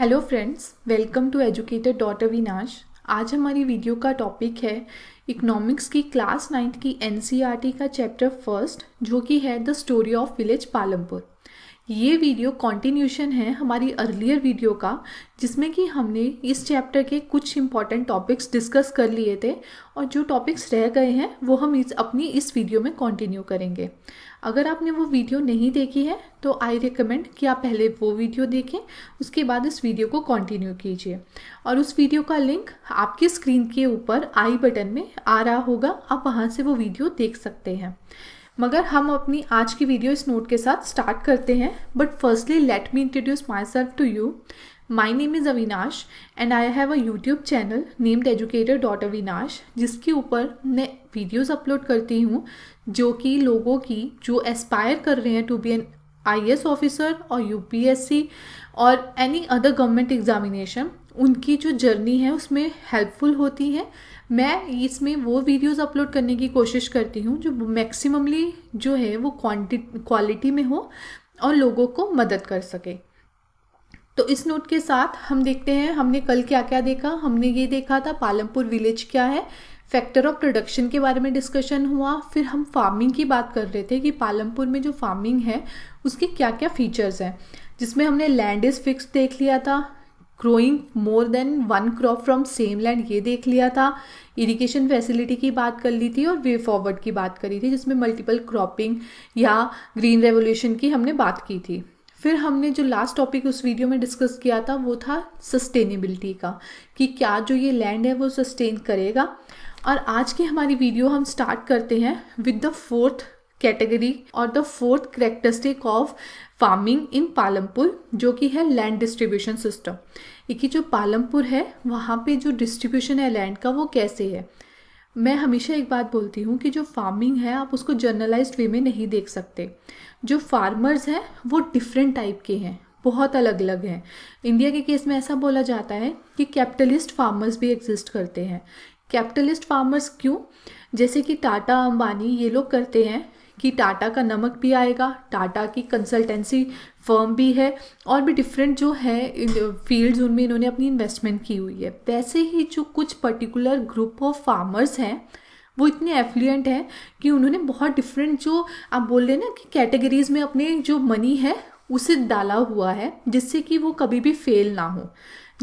Hello friends, welcome to educator dot Avinash. आज हमारी video का टॉपिक है इकोनॉमिक्स की क्लास 9 की एनसीईआरटी का चैप्टर फर्स्ट, जो कि है the story of village Palampur. ये वीडियो कंटिन्यूशन है हमारी अर्लियर वीडियो का, जिसमें कि हमने इस चैप्टर के कुछ इंपॉर्टेंट टॉपिक्स डिस्कस कर लिए थे और जो टॉपिक्स रह गए हैं वो हम अपनी इस वीडियो में कंटिन्यू करेंगे। अगर आपने वो वीडियो नहीं देखी है तो आई रिकमेंड कि आप पहले वो वीडियो देखें, उसके बाद इस वीडियो को कंटिन्यू कीजिए। और उस वीडियो का लिंक आपकी स्क्रीन के ऊपर आई बटन में आ रहा होगा, आप वहाँ से वो वीडियो देख सकते हैं। मगर हम अपनी आज की वीडियो इस नोट के साथ स्टार्ट करते हैं। But firstly let me introduce myself to you. My name is Avinash and I have a YouTube channel named educator dot Avinash, जिसके ऊपर मैं वीडियोज़ अपलोड करती हूँ जो कि लोगों की जो एस्पायर कर रहे हैं to be an IAS officer और UPSC और एनी अदर गवर्नमेंट एग्जामिनेशन, उनकी जो जर्नी है उसमें हेल्पफुल होती है। मैं इसमें वो वीडियोस अपलोड करने की कोशिश करती हूँ जो मैक्सिममली जो है वो क्वालिटी में हो और लोगों को मदद कर सके। तो इस नोट के साथ हम देखते हैं हमने कल क्या क्या देखा। हमने ये देखा था पालमपुर विलेज क्या है, फैक्टर ऑफ प्रोडक्शन के बारे में डिस्कशन हुआ। फिर हम फार्मिंग की बात कर रहे थे कि पालमपुर में जो फार्मिंग है उसके क्या क्या फीचर्स हैं, जिसमें हमने लैंड इज फिक्स देख लिया था, growing more than one crop from same land ये देख लिया था, इरिगेशन फैसिलिटी की बात कर ली थी और वे फॉरवर्ड की बात करी थी, जिसमें मल्टीपल क्रॉपिंग या ग्रीन रेवोल्यूशन की हमने बात की थी। फिर हमने जो लास्ट टॉपिक उस वीडियो में डिस्कस किया था वो था सस्टेनेबिलिटी का, कि क्या जो ये लैंड है वो सस्टेन करेगा। और आज की हमारी वीडियो हम स्टार्ट करते हैं विद द फोर्थ कैटेगरी और the fourth characteristic of farming in Palampur, जो कि है लैंड डिस्ट्रीब्यूशन सिस्टम। कि जो पालमपुर है वहाँ पे जो डिस्ट्रीब्यूशन है लैंड का वो कैसे है। मैं हमेशा एक बात बोलती हूँ कि जो फार्मिंग है आप उसको जर्नलाइज्ड वे में नहीं देख सकते। जो फार्मर्स हैं वो डिफरेंट टाइप के हैं, बहुत अलग अलग हैं। इंडिया के केस में ऐसा बोला जाता है कि कैपिटलिस्ट फार्मर्स भी एग्जिस्ट करते हैं। कैपिटलिस्ट फार्मर्स क्यों? जैसे कि टाटा अंबानी ये लोग करते हैं कि टाटा का नमक भी आएगा, टाटा की कंसल्टेंसी फर्म भी है और भी डिफरेंट जो है फील्ड्स उनमें इन्होंने अपनी इन्वेस्टमेंट की हुई है। वैसे ही जो कुछ पर्टिकुलर ग्रुप ऑफ फार्मर्स हैं वो इतने एफ्लुएंट हैं कि उन्होंने बहुत डिफरेंट जो आप बोल रहे हैं ना कि कैटेगरीज में अपने जो मनी है उसे डाला हुआ है, जिससे कि वो कभी भी फेल ना हो।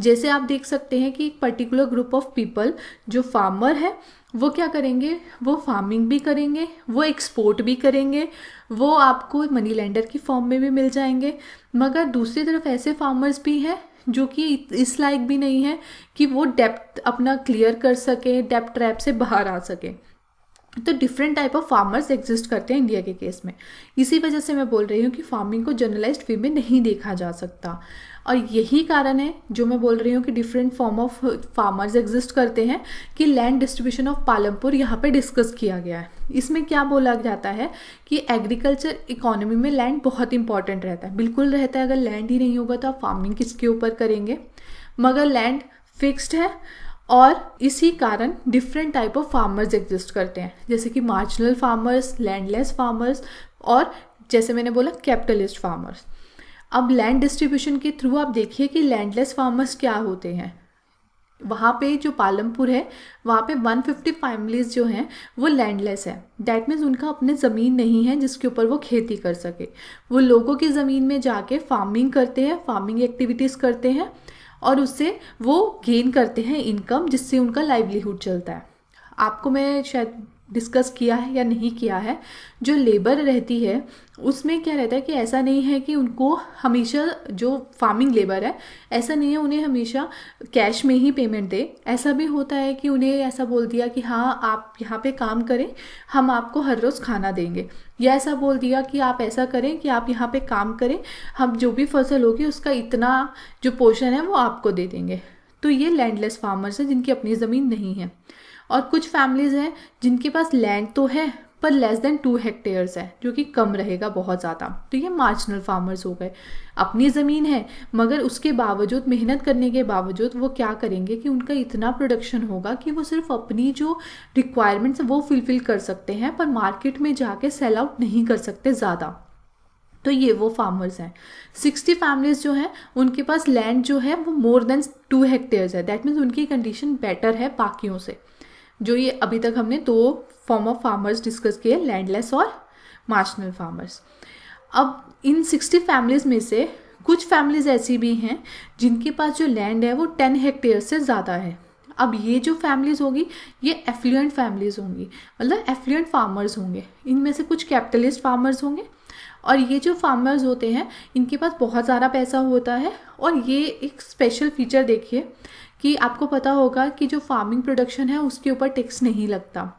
जैसे आप देख सकते हैं कि एक पर्टिकुलर ग्रुप ऑफ पीपल जो फार्मर है वो क्या करेंगे, वो फार्मिंग भी करेंगे, वो एक्सपोर्ट भी करेंगे, वो आपको मनी लेंडर की फॉर्म में भी मिल जाएंगे। मगर दूसरी तरफ ऐसे फार्मर्स भी हैं जो कि इस लायक भी नहीं है कि वो डेप्थ अपना क्लियर कर सके, डेप्थ ट्रैप से बाहर आ सके। तो different type of farmers exist करते हैं इंडिया के केस में। इसी वजह से मैं बोल रही हूँ कि फार्मिंग को जर्नलाइज्ड वे में नहीं देखा जा सकता। और यही कारण है जो मैं बोल रही हूँ कि different form of farmers exist करते हैं, कि लैंड डिस्ट्रीब्यूशन ऑफ पालमपुर यहाँ पे डिस्कस किया गया है। इसमें क्या बोला जाता है कि एग्रीकल्चर इकोनॉमी में लैंड बहुत इंपॉर्टेंट रहता है। बिल्कुल रहता है, अगर लैंड ही नहीं होगा तो आप फार्मिंग किसके ऊपर करेंगे। मगर लैंड फिक्स्ड है और इसी कारण different type of farmers exist करते हैं, जैसे कि मार्जिनल फार्मर्स, लैंडलेस फार्मर्स और जैसे मैंने बोला कैपिटलिस्ट फार्मर्स। अब लैंड डिस्ट्रीब्यूशन के थ्रू आप देखिए कि लैंडलेस फार्मर्स क्या होते हैं। वहाँ पे जो पालमपुर है वहाँ पे 150 फैमिलीज जो हैं वो लैंडलेस है। डैट मीन्स उनका अपने ज़मीन नहीं है जिसके ऊपर वो खेती कर सके। वो लोगों की ज़मीन में जाके फार्मिंग करते हैं, फार्मिंग एक्टिविटीज़ करते हैं और उससे वो गेन करते हैं इनकम, जिससे उनका लाइवलीहुड चलता है। आपको मैं शायद डिस्कस किया है या नहीं किया है, जो लेबर रहती है उसमें क्या रहता है कि ऐसा नहीं है कि उनको हमेशा, जो फार्मिंग लेबर है ऐसा नहीं है उन्हें हमेशा कैश में ही पेमेंट दे। ऐसा भी होता है कि उन्हें ऐसा बोल दिया कि हाँ आप यहाँ पे काम करें, हम आपको हर रोज़ खाना देंगे, या ऐसा बोल दिया कि आप ऐसा करें कि आप यहाँ पे काम करें, हम जो भी फसल होगी उसका इतना जो पोर्शन है वो आपको दे देंगे। तो ये लैंडलेस फार्मर्स हैं जिनकी अपनी ज़मीन नहीं है। और कुछ फैमिलीज़ हैं जिनके पास लैंड तो है पर लेस देन 2 हेक्टेयर्स है, जो कि कम रहेगा बहुत ज़्यादा। तो ये मार्जिनल फार्मर्स हो गए। अपनी ज़मीन है मगर उसके बावजूद, मेहनत करने के बावजूद वो क्या करेंगे कि उनका इतना प्रोडक्शन होगा कि वो सिर्फ अपनी जो रिक्वायरमेंट्स वो फुलफिल कर सकते हैं, पर मार्केट में जाके सेल आउट नहीं कर सकते ज़्यादा। तो ये वो फार्मर्स हैं। 60 फैमिलीज जो हैं उनके पास लैंड जो है वो मोर देन 2 हेक्टेयर्स है। दैट मीन्स उनकी कंडीशन बेटर है बाकियों से। जो ये अभी तक हमने 2 फॉर्म ऑफ फार्मर्स डिस्कस किए, लैंडलेस और मार्जिनल फार्मर्स। अब इन 60 फैमिलीज में से कुछ फैमिलीज ऐसी भी हैं जिनके पास जो लैंड है वो 10 हेक्टेयर से ज़्यादा है। अब ये जो फैमिलीज होगी ये एफ्लुएंट फैमिलीज होंगी, मतलब एफ्लुएंट फार्मर्स होंगे। इनमें से कुछ कैपिटलिस्ट फार्मर्स होंगे और ये जो फार्मर्स होते हैं इनके पास बहुत ज़्यादा पैसा होता है। और ये एक स्पेशल फीचर देखिए कि आपको पता होगा कि जो फार्मिंग प्रोडक्शन है उसके ऊपर टैक्स नहीं लगता।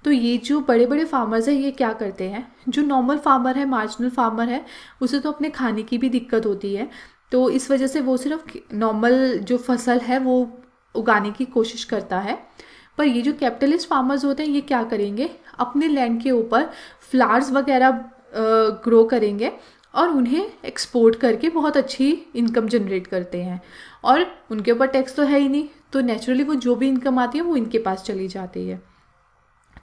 तो ये जो बड़े बड़े फार्मर्स हैं ये क्या करते हैं, जो नॉर्मल फार्मर है, मार्जिनल फार्मर है, उसे तो अपने खाने की भी दिक्कत होती है, तो इस वजह से वो सिर्फ नॉर्मल जो फसल है वो उगाने की कोशिश करता है। पर ये जो कैपिटलिस्ट फार्मर्स होते हैं ये क्या करेंगे, अपने लैंड के ऊपर फ्लावर्स वगैरह ग्रो करेंगे और उन्हें एक्सपोर्ट करके बहुत अच्छी इनकम जनरेट करते हैं। और उनके ऊपर टैक्स तो है ही नहीं, तो नेचुरली वो जो भी इनकम आती है वो इनके पास चली जाती है।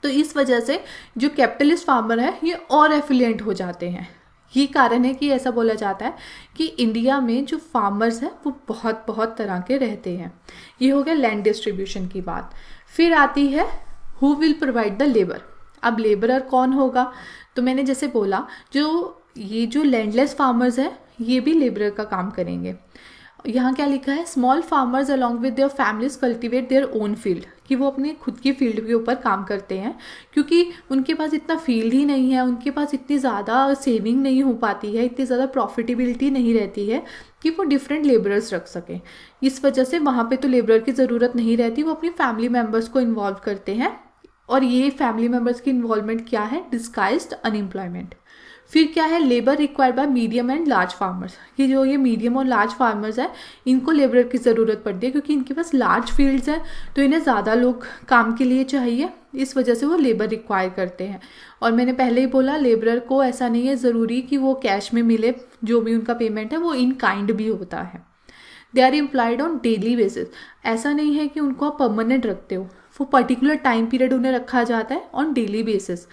तो इस वजह से जो कैपिटलिस्ट फार्मर है ये और एफिलिएंट हो जाते हैं। ये कारण है कि ऐसा बोला जाता है कि इंडिया में जो फार्मर्स हैं वो बहुत बहुत तरह के रहते हैं। ये हो गया लैंड डिस्ट्रीब्यूशन की बात। फिर आती है who will provide the labour. अब लेबरर कौन होगा, तो मैंने जैसे बोला ये जो लैंडलेस फार्मर्स हैं ये भी लेबरर का काम करेंगे। यहाँ क्या लिखा है, small farmers along with their families cultivate their own field, कि वो अपने खुद की फील्ड के ऊपर काम करते हैं क्योंकि उनके पास इतना फील्ड ही नहीं है, उनके पास इतनी ज़्यादा सेविंग नहीं हो पाती है, इतनी ज़्यादा प्रॉफिटेबिलिटी नहीं रहती है कि वो डिफरेंट लेबरर्स रख सकें। इस वजह से वहाँ पे तो लेबरर की ज़रूरत नहीं रहती, वो अपनी फैमिली मेम्बर्स को इन्वॉल्व करते हैं। और ये फैमिली मेम्बर्स की इन्वॉल्वमेंट क्या है, डिस्गाइज्ड अनएम्प्लॉयमेंट। फिर क्या है, labour required by medium and large farmers, कि जो ये मीडियम और लार्ज फार्मर्स है इनको लेबर की ज़रूरत पड़ती है क्योंकि इनके पास लार्ज फील्ड्स हैं, तो इन्हें ज़्यादा लोग काम के लिए चाहिए, इस वजह से वो लेबर रिक्वायर करते हैं। और मैंने पहले ही बोला लेबरर को ऐसा नहीं है ज़रूरी कि वो कैश में मिले, जो भी उनका पेमेंट है वो इन काइंड भी होता है। They are employed on daily basis, ऐसा नहीं है कि उनको आप परमानेंट रखते हो, वो पर्टिकुलर टाइम पीरियड उन्हें रखा जाता है ऑन डेली बेसिस।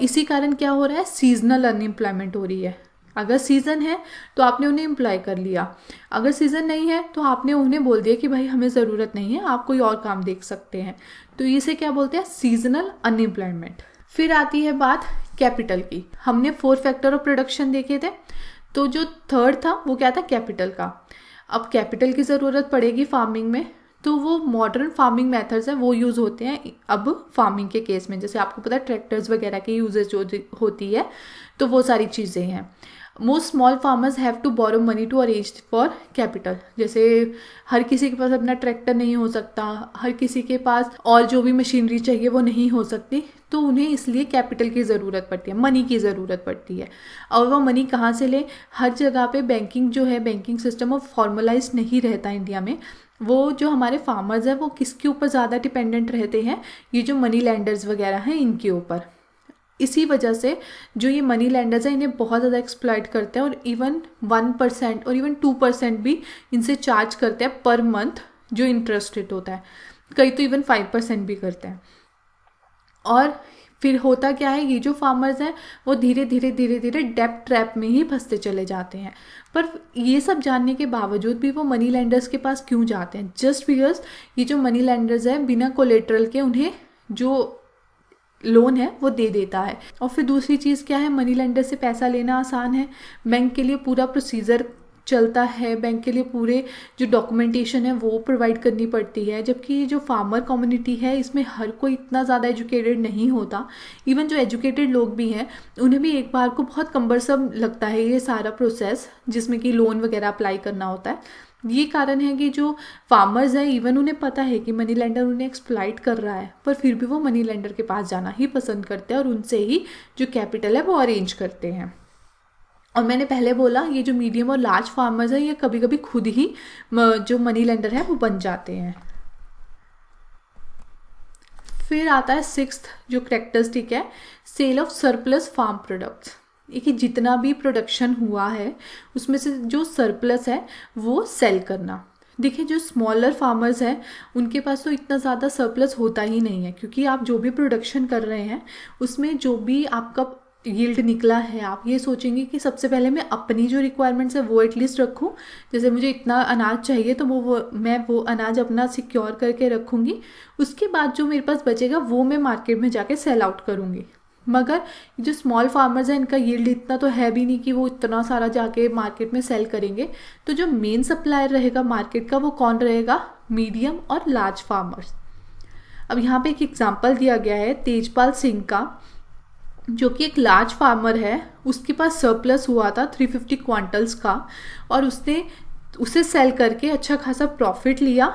इसी कारण क्या हो रहा है, सीजनल अनएम्प्लॉयमेंट हो रही है। अगर सीज़न है तो आपने उन्हें एम्प्लॉय कर लिया, अगर सीज़न नहीं है तो आपने उन्हें बोल दिया कि भाई हमें ज़रूरत नहीं है, आप कोई और काम देख सकते हैं। तो इसे क्या बोलते हैं, सीजनल अनएम्प्लॉयमेंट। फिर आती है बात कैपिटल की। हमने 4 फैक्टर ऑफ प्रोडक्शन देखे थे, तो जो थर्ड था वो क्या था, कैपिटल का। अब कैपिटल की ज़रूरत पड़ेगी फार्मिंग में, तो वो मॉडर्न फार्मिंग मेथड्स हैं वो यूज़ होते हैं अब फार्मिंग के केस में। जैसे आपको पता है ट्रैक्टर्स वगैरह की यूजेज जो होती है, तो वो सारी चीज़ें हैं। Most small farmers have to borrow money to arrange for capital. जैसे हर किसी के पास अपना ट्रैक्टर नहीं हो सकता, हर किसी के पास और जो भी मशीनरी चाहिए वो नहीं हो सकती, तो उन्हें इसलिए कैपिटल की ज़रूरत पड़ती है, मनी की ज़रूरत पड़ती है। और वो मनी कहाँ से ले, हर जगह पे बैंकिंग जो है, बैंकिंग सिस्टम वो फॉर्मलाइज नहीं रहता इंडिया में। वो जो हमारे फार्मर्स हैं वो किसके ऊपर ज़्यादा डिपेंडेंट रहते हैं, ये जो मनी लैंडर्स वगैरह हैं इनके ऊपर। इसी वजह से जो ये मनी लैंडर्स हैं इन्हें बहुत ज़्यादा एक्सप्लॉइट करते हैं और इवन 1% और इवन 2% भी इनसे चार्ज करते हैं पर मंथ जो इंटरेस्ट रेट होता है, कई तो इवन 5% भी करते हैं। और फिर होता क्या है, ये जो फार्मर्स हैं वो धीरे धीरे डेब्ट ट्रैप में ही फंसते चले जाते हैं। पर ये सब जानने के बावजूद भी वो मनी लैंडर्स के पास क्यों जाते हैं, जस्ट बिकॉज ये जो मनी लैंडर्स हैं बिना कोलेटरल के उन्हें जो लोन है वो दे देता है। और फिर दूसरी चीज़ क्या है, मनी लेंडर से पैसा लेना आसान है, बैंक के लिए पूरा प्रोसीजर चलता है, बैंक के लिए पूरे जो डॉक्यूमेंटेशन है वो प्रोवाइड करनी पड़ती है। जबकि जो फार्मर कम्युनिटी है इसमें हर कोई इतना ज़्यादा एजुकेटेड नहीं होता, इवन जो एजुकेटेड लोग भी हैं उन्हें भी एक बार को बहुत कम्बरसम लगता है ये सारा प्रोसेस, जिसमें कि लोन वगैरह अप्लाई करना होता है। ये कारण है कि जो फार्मर्स हैं इवन उन्हें पता है कि मनी लेंडर उन्हें एक्सप्लॉइट कर रहा है, पर फिर भी वो मनी लेंडर के पास जाना ही पसंद करते हैं और उनसे ही जो कैपिटल है वो अरेंज करते हैं। और मैंने पहले बोला ये जो मीडियम और लार्ज फार्मर्स हैं ये कभी कभी खुद ही जो मनी लेंडर है वो बन जाते हैं। फिर आता है 6th जो कैरेक्टरिस्टिक है, sale of surplus farm products. कि जितना भी प्रोडक्शन हुआ है उसमें से जो सरप्लस है वो सेल करना। देखिए जो स्मॉलर फार्मर्स हैं उनके पास तो इतना ज़्यादा सरप्लस होता ही नहीं है, क्योंकि आप जो भी प्रोडक्शन कर रहे हैं उसमें जो भी आपका यील्ड निकला है, आप ये सोचेंगे कि सबसे पहले मैं अपनी जो रिक्वायरमेंट्स है वो एटलीस्ट रखूं। जैसे मुझे इतना अनाज चाहिए तो मैं वो अनाज अपना सिक्योर करके रखूंगी, उसके बाद जो मेरे पास बचेगा वो मैं मार्केट में जाके सेल आउट करूंगी। मगर जो स्मॉल फार्मर्स हैं इनका यील्ड इतना तो है भी नहीं कि वो इतना सारा जाके मार्केट में सेल करेंगे। तो जो मेन सप्लायर रहेगा मार्केट का वो कौन रहेगा? मीडियम और लार्ज फार्मर्स। अब यहाँ पे एक एग्जांपल दिया गया है तेजपाल सिंह का, जो कि एक लार्ज फार्मर है। उसके पास सरप्लस हुआ था 350 क्वांटल्स का और उसने उसे सेल करके अच्छा खासा प्रॉफिट लिया,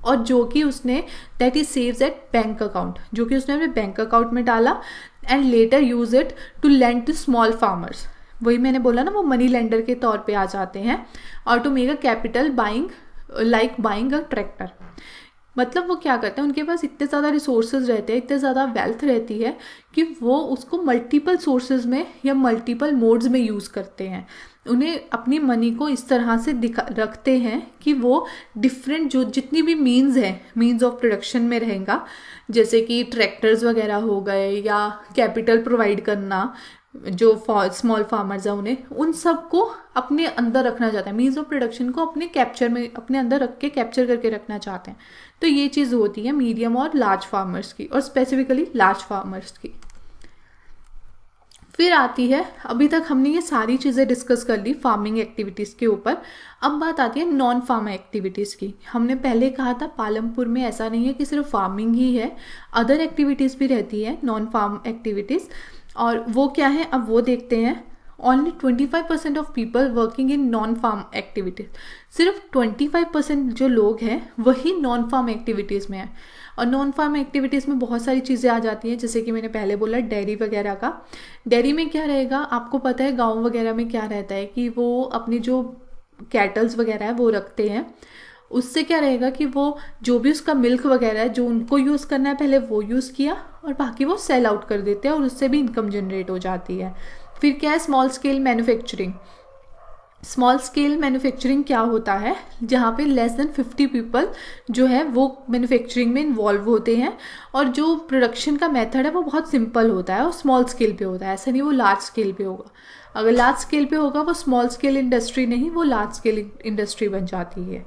और जो कि उसने that is saves at bank account, जो कि उसने अपने बैंक अकाउंट में डाला and later use it to lend to small farmers. वही मैंने बोला ना, वो मनी लेंडर के तौर पे आ जाते हैं। और to make a capital buying like buying a tractor. मतलब वो क्या करते हैं, उनके पास इतने ज़्यादा रिसोर्सेज रहते हैं, इतने ज़्यादा वेल्थ रहती है कि वो उसको मल्टीपल सोर्सेज में या मल्टीपल मोड्स में यूज़ करते हैं। उन्हें अपनी मनी को इस तरह से रखते हैं कि वो डिफरेंट जो जितनी भी मीन्स ऑफ प्रोडक्शन में रहेगा, जैसे कि ट्रैक्टर्स वगैरह हो गए या कैपिटल प्रोवाइड करना, जो स्मॉल फार्मर्स हैं उन्हें उन सब को अपने अंदर रखना चाहते हैं। मीन्स ऑफ प्रोडक्शन को अपने अंदर रख के कैप्चर करके रखना चाहते हैं। तो ये चीज़ होती है मीडियम और लार्ज फार्मर्स की, और स्पेसिफिकली लार्ज फार्मर्स की। फिर आती है, अभी तक हमने ये सारी चीज़ें डिस्कस कर ली फार्मिंग एक्टिविटीज़ के ऊपर। अब बात आती है नॉन फार्म एक्टिविटीज़ की। हमने पहले कहा था पालमपुर में ऐसा नहीं है कि सिर्फ फार्मिंग ही है, अदर एक्टिविटीज़ भी रहती है नॉन फार्म एक्टिविटीज़। और वो क्या है, अब वो देखते हैं। Only 25% of people working in non farm activities. सिर्फ 25% जो लोग हैं वही नॉन फार्म एक्टिविटीज़ में है। और नॉन फार्म एक्टिविटीज़ में बहुत सारी चीज़ें आ जाती हैं, जैसे कि मैंने पहले बोला डेयरी वगैरह का। डेयरी में क्या रहेगा, आपको पता है गांव वगैरह में क्या रहता है कि वो अपनी जो कैटल्स वगैरह है वो रखते हैं। उससे क्या रहेगा कि वो जो भी उसका मिल्क वगैरह है जो उनको यूज़ करना है पहले वो यूज़ किया, और बाकी वो सेल आउट कर देते हैं और उससे भी इनकम जनरेट हो जाती है। फिर क्या है small scale manufacturing. Small scale manufacturing क्या होता है, जहाँ पे लेस देन 50 पीपल जो है वो मैन्युफैक्चरिंग में इन्वॉल्व होते हैं, और जो प्रोडक्शन का मेथड है वो बहुत सिंपल होता है और स्मॉल स्केल पे होता है। ऐसा नहीं वो लार्ज स्केल पे होगा। अगर लार्ज स्केल पे होगा वो स्मॉल स्केल इंडस्ट्री नहीं, वो लार्ज स्केल इंडस्ट्री बन जाती है।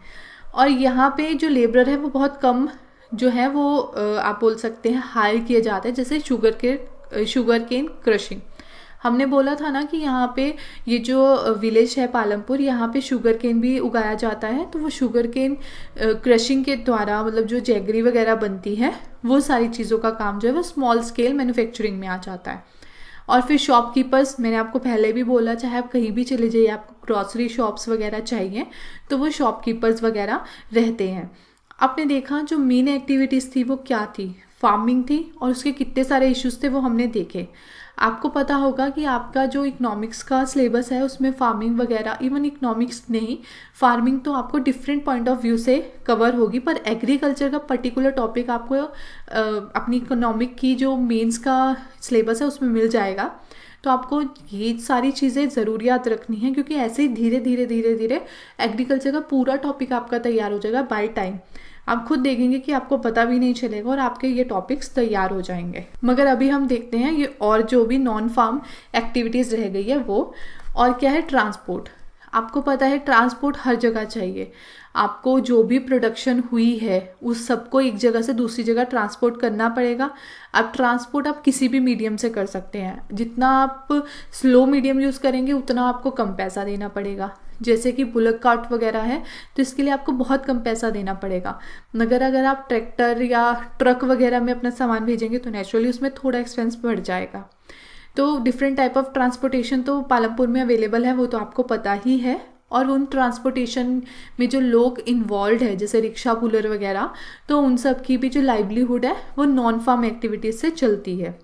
और यहाँ पे जो लेबर है वो बहुत कम जो है वो आप बोल सकते हैं हायर किए जाते हैं। जैसे शुगर केन क्रशिंग, हमने बोला था ना कि यहाँ पे ये जो विलेज है पालमपुर, यहाँ पे शुगर केन भी उगाया जाता है। तो वो शुगर केन क्रशिंग के द्वारा मतलब जो जैगरी वगैरह बनती है वो सारी चीज़ों का काम जो है वो स्मॉल स्केल मैन्युफैक्चरिंग में आ जाता है। और फिर शॉपकीपर्स, मैंने आपको पहले भी बोला, चाहे आप कहीं भी चले जाइए, आपको ग्रॉसरी शॉप्स वगैरह चाहिए तो वो शॉपकीपर्स वगैरह रहते हैं। आपने देखा जो मेन एक्टिविटीज़ थी वो क्या थी, फार्मिंग थी, और उसके कितने सारे इश्यूज थे वो हमने देखे। आपको पता होगा कि आपका जो इकोनॉमिक्स का सिलेबस है उसमें फार्मिंग वगैरह, इवन इकोनॉमिक्स नहीं, फार्मिंग तो आपको डिफरेंट पॉइंट ऑफ व्यू से कवर होगी, पर एग्रीकल्चर का पर्टिकुलर टॉपिक आपको अपनी इकोनॉमिक की जो मेंस का सिलेबस है उसमें मिल जाएगा। तो आपको ये सारी चीज़ें ज़रूर याद रखनी है, क्योंकि ऐसे ही धीरे धीरे एग्रीकल्चर का पूरा टॉपिक आपका तैयार हो जाएगा बाय टाइम। आप खुद देखेंगे कि आपको पता भी नहीं चलेगा और आपके ये टॉपिक्स तैयार हो जाएंगे। मगर अभी हम देखते हैं ये और जो भी नॉन फार्म एक्टिविटीज़ रह गई है वो, और क्या है ट्रांसपोर्ट। आपको पता है ट्रांसपोर्ट हर जगह चाहिए। आपको जो भी प्रोडक्शन हुई है उस सबको एक जगह से दूसरी जगह ट्रांसपोर्ट करना पड़ेगा। अब ट्रांसपोर्ट आप किसी भी मीडियम से कर सकते हैं। जितना आप स्लो मीडियम यूज़ करेंगे उतना आपको कम पैसा देना पड़ेगा। जैसे कि बुलक कार्ट वगैरह है तो इसके लिए आपको बहुत कम पैसा देना पड़ेगा। मगर अगर आप ट्रैक्टर या ट्रक वगैरह में अपना सामान भेजेंगे तो नेचुरली उसमें थोड़ा एक्सपेंस बढ़ जाएगा। तो डिफरेंट टाइप ऑफ ट्रांसपोर्टेशन तो पालमपुर में अवेलेबल है, वो तो आपको पता ही है। और उन ट्रांसपोर्टेशन में जो लोग इन्वॉल्व है जैसे रिक्शा पुलर वगैरह, तो उन सब की भी जो लाइवलीहुड है वो नॉन फार्म एक्टिविटीज़ से चलती है।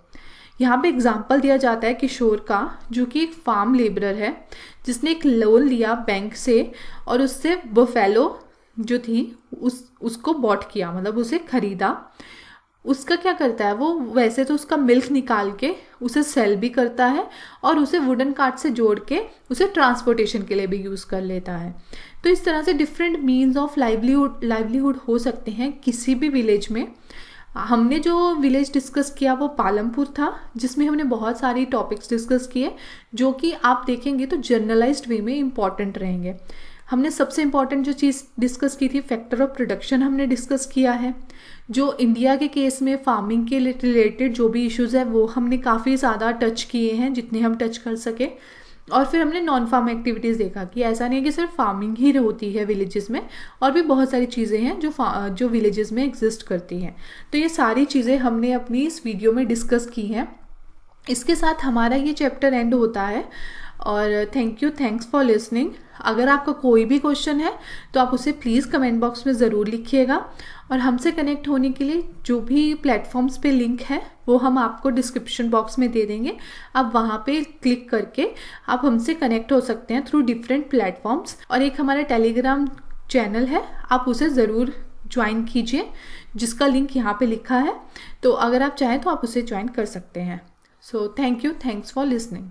यहाँ पे एग्जाम्पल दिया जाता है किशोर का, जो कि एक फार्म लेबरर है जिसने एक लोन लिया बैंक से और उससे बफेलो जो थी उसको बॉट किया, मतलब उसे खरीदा। उसका क्या करता है वो, वैसे तो उसका मिल्क निकाल के उसे सेल भी करता है और उसे वुडन कार्ट से जोड़ के उसे ट्रांसपोर्टेशन के लिए भी यूज़ कर लेता है। तो इस तरह से डिफरेंट मीन्स ऑफ लाइवलीहुड हो सकते हैं किसी भी विलेज में। हमने जो विलेज डिस्कस किया वो पालमपुर था, जिसमें हमने बहुत सारी टॉपिक्स डिस्कस किए जो कि आप देखेंगे तो जर्नलाइज्ड वे में इम्पॉर्टेंट रहेंगे। हमने सबसे इम्पॉर्टेंट जो चीज़ डिस्कस की थी फैक्टर ऑफ प्रोडक्शन हमने डिस्कस किया है। जो इंडिया के केस में फार्मिंग के रिलेटेड जो भी इश्यूज़ है वो हमने काफ़ी ज़्यादा टच किए हैं, जितने हम टच कर सके। और फिर हमने नॉन फार्म एक्टिविटीज़ देखा कि ऐसा नहीं है कि सिर्फ फार्मिंग ही होती है विलेजेस में, और भी बहुत सारी चीज़ें हैं जो विलेजेस में एग्जिस्ट करती हैं। तो ये सारी चीज़ें हमने अपनी इस वीडियो में डिस्कस की हैं। इसके साथ हमारा ये चैप्टर एंड होता है। और थैंक्स फॉर लिसनिंग। अगर आपका कोई भी क्वेश्चन है तो आप उसे प्लीज़ कमेंट बॉक्स में ज़रूर लिखिएगा। और हमसे कनेक्ट होने के लिए जो भी प्लेटफॉर्म्स पे लिंक है वो हम आपको डिस्क्रिप्शन बॉक्स में दे देंगे। आप वहाँ पे क्लिक करके आप हमसे कनेक्ट हो सकते हैं थ्रू डिफरेंट प्लेटफॉर्म्स। और एक हमारा टेलीग्राम चैनल है, आप उसे ज़रूर ज्वाइन कीजिए, जिसका लिंक यहाँ पे लिखा है। तो अगर आप चाहें तो आप उसे ज्वाइन कर सकते हैं। So thanks for listening.